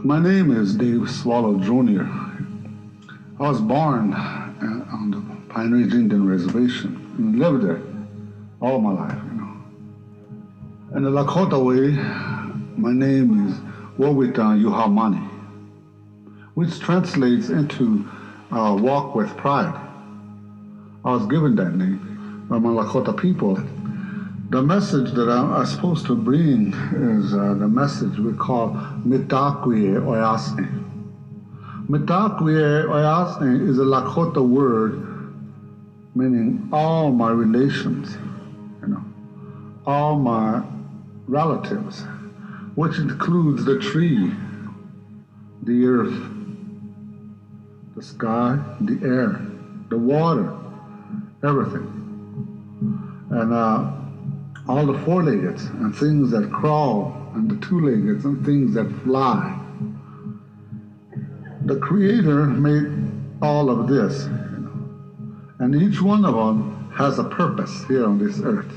My name is Dave Swallow Jr. I was born on the Pine Ridge Indian Reservation and lived there all my life, In the Lakota way, my name is Wowita Yuhamani, which translates into walk with pride. I was given that name by my Lakota people. The message that I'm supposed to bring is the message we call Mitakuye Oyasin. Mitakuye Oyasin is a Lakota word meaning all my relations, all my relatives, which includes the tree, the earth, the sky, the air, the water, everything. And all the four-leggeds and things that crawl, and the two-leggeds and things that fly. The Creator made all of this, and each one of them has a purpose here on this earth.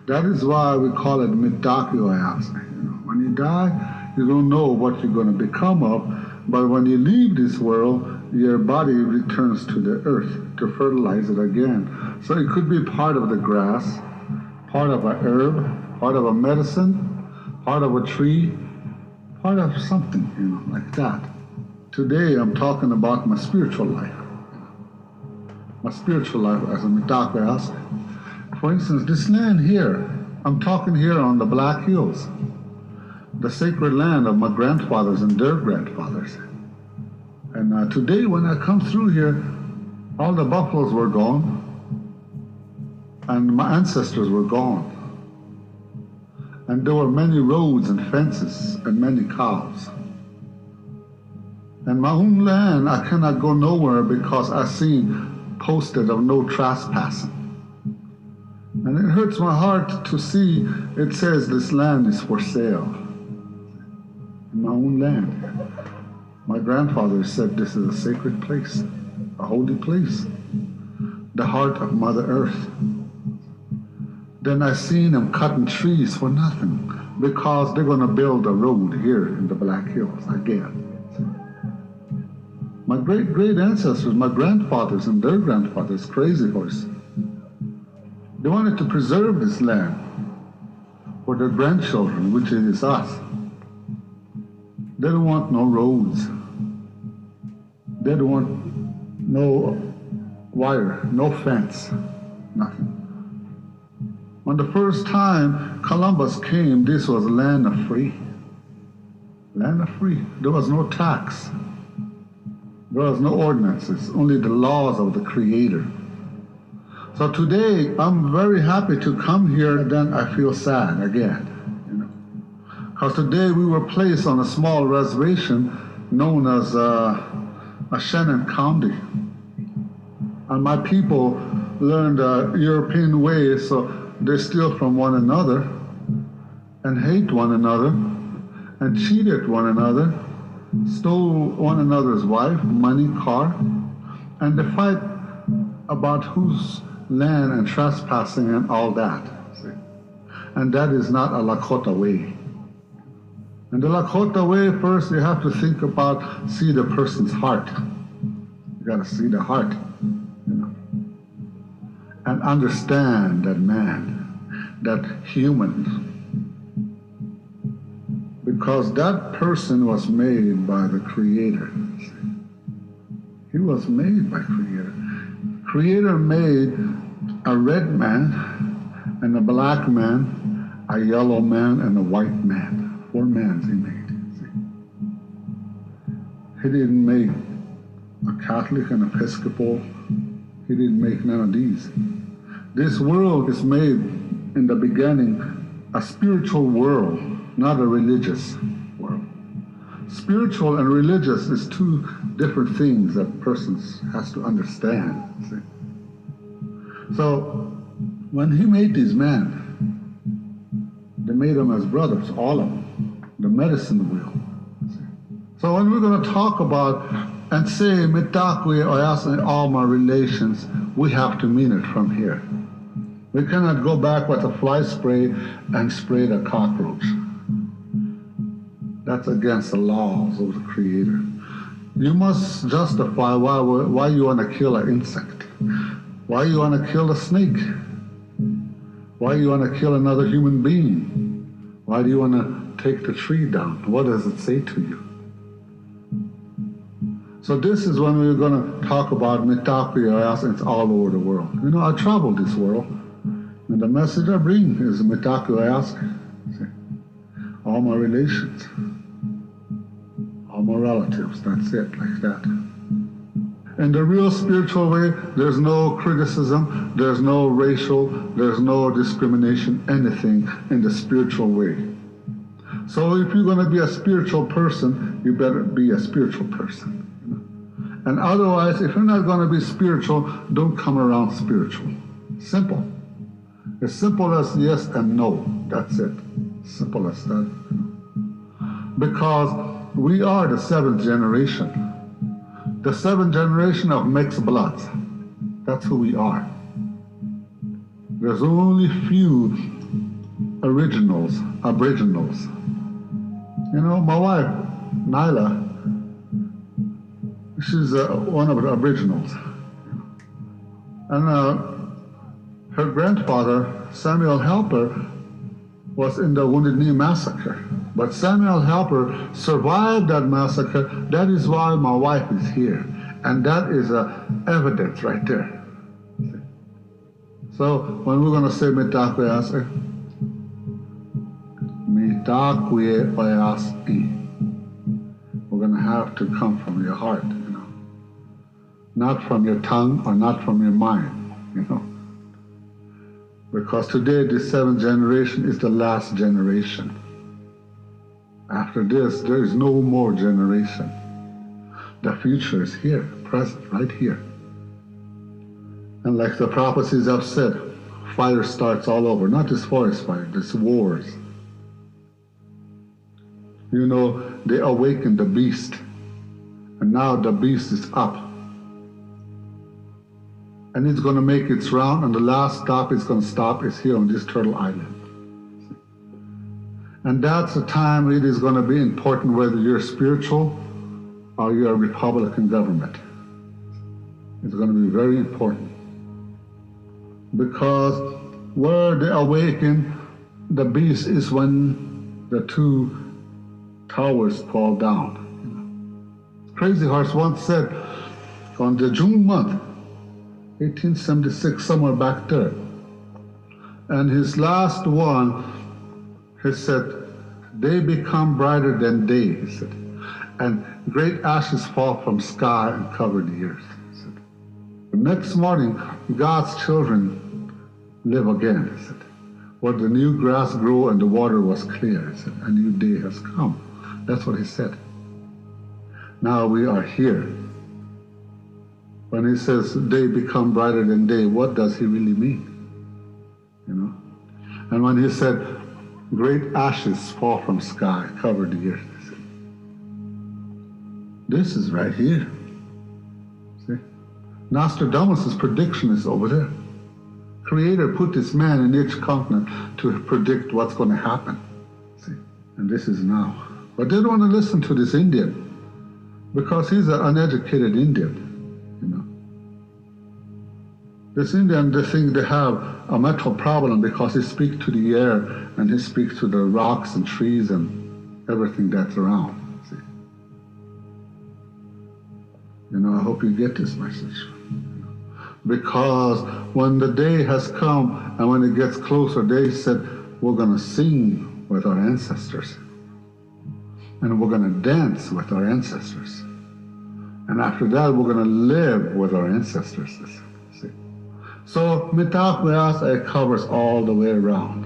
That is why we call it Mitakuye Oyasin. When you die, you don't know what you're going to become of, but when you leave this world, your body returns to the earth to fertilize it again. So it could be part of the grass, part of a herb, part of a medicine, part of a tree, part of something, like that. Today I'm talking about my spiritual life. My spiritual life as a Mitakuye Oyasin. For instance, this land here, I'm talking here on the Black Hills, the sacred land of my grandfathers and their grandfathers. And today when I come through here, all the buffaloes were gone, and my ancestors were gone. And there were many roads and fences and many cows. And my own land, I cannot go nowhere because I seen posted of no trespassing. And it hurts my heart to see it says this land is for sale. In my own land. My grandfather said this is a sacred place, a holy place, the heart of Mother Earth. Then I seen them cutting trees for nothing because they're going to build a road here in the Black Hills again. My great ancestors, my grandfathers and their grandfathers, Crazy Horse, they wanted to preserve this land for their grandchildren, which is us. They don't want no roads. They don't want no wire, no fence, nothing. When the first time Columbus came, this was land of free. Land of free. There was no tax. There was no ordinances, only the laws of the Creator. So today, I'm very happy to come here, and then I feel sad again. Because today we were placed on a small reservation known as Shannon County. And my people learned European ways, so they steal from one another and hate one another and cheated one another, stole one another's wife, money, car, and they fight about whose land and trespassing and all that. See? And that is not a Lakota way. In the Lakota way, first you have to think about, see the person's heart. You got to see the heart, and understand that man, that human. Because that person was made by the Creator. He was made by Creator. Creator made a red man and a black man, a yellow man and a white man. 4 men he made. He didn't make a Catholic and Episcopal. He didn't make none of these. This world is made in the beginning a spiritual world, not a religious world. Spiritual and religious is 2 different things that persons has to understand. See? So when he made these men, they made them as brothers, all of them, the medicine wheel. So when we're going to talk about and say Mitakuye Oyasin all my relations, we have to mean it from here. We cannot go back with a fly spray and spray the cockroach. That's against the laws of the Creator. You must justify why you want to kill an insect, why you want to kill a snake, why you want to kill another human being, why do you want to take the tree down? What does it say to you? So this is when we're going to talk about Mitakuye Oyasin. It's all over the world. You know, I travel this world, and the message I bring is Mitakuye Oyasin. All my relations, all my relatives, that's it, like that. In the real spiritual way, there's no criticism, there's no racial, there's no discrimination, anything in the spiritual way. So if you're going to be a spiritual person, you better be a spiritual person. And otherwise, if you're not going to be spiritual, don't come around spiritual. Simple. As simple as yes and no. That's it. Simple as that. Because we are the seventh generation. The seventh generation of mixed bloods. That's who we are. There's only few originals, aboriginals. You know, my wife, Nyla, she's one of the aboriginals. And her grandfather, Samuel Helper, was in the Wounded Knee Massacre. But Samuel Helper survived that massacre. That is why my wife is here. And that is evidence right there. So when we're going to say Mitakuye Oyasin, Mitakuye Oyasin, we're going to have to come from your heart, you know. Not from your tongue or not from your mind, you know. Because today, this seventh generation is the last generation. After this, there is no more generation. The future is here, present, right here. And like the prophecies have said, fire starts all over. Not just forest fire, this wars. You know, they awakened the beast. And now the beast is up. And it's going to make its round, and the last stop it's going to stop is here on this Turtle Island. And that's the time it is going to be important whether you're spiritual or you're a Republican government. It's going to be very important. Because where they awaken the beast is when the two towers fall down. Crazy Horse once said, on the June month, 1876, somewhere back there, and his last one, he said, they become brighter than day, he said, and great ashes fall from sky and cover the earth, he said. The next morning, God's children live again, he said, where the new grass grew and the water was clear, he said, a new day has come. That's what he said. Now we are here. When he says day become brighter than day, what does he really mean? You know? And when he said great ashes fall from sky, cover the earth, he said, this is right here. See? Nostradamus' prediction is over there. Creator put this man in each continent to predict what's going to happen. See? And this is now. But they don't want to listen to this Indian because he's an uneducated Indian. You know, this Indian, they think they have a mental problem because he speaks to the air and he speaks to the rocks and trees and everything that's around. See? You know, I hope you get this message. Because when the day has come and when it gets closer, they said, we're going to sing with our ancestors. And we're going to dance with our ancestors. And after that, we're going to live with our ancestors. See? So Mitakuye Oyasin covers all the way around.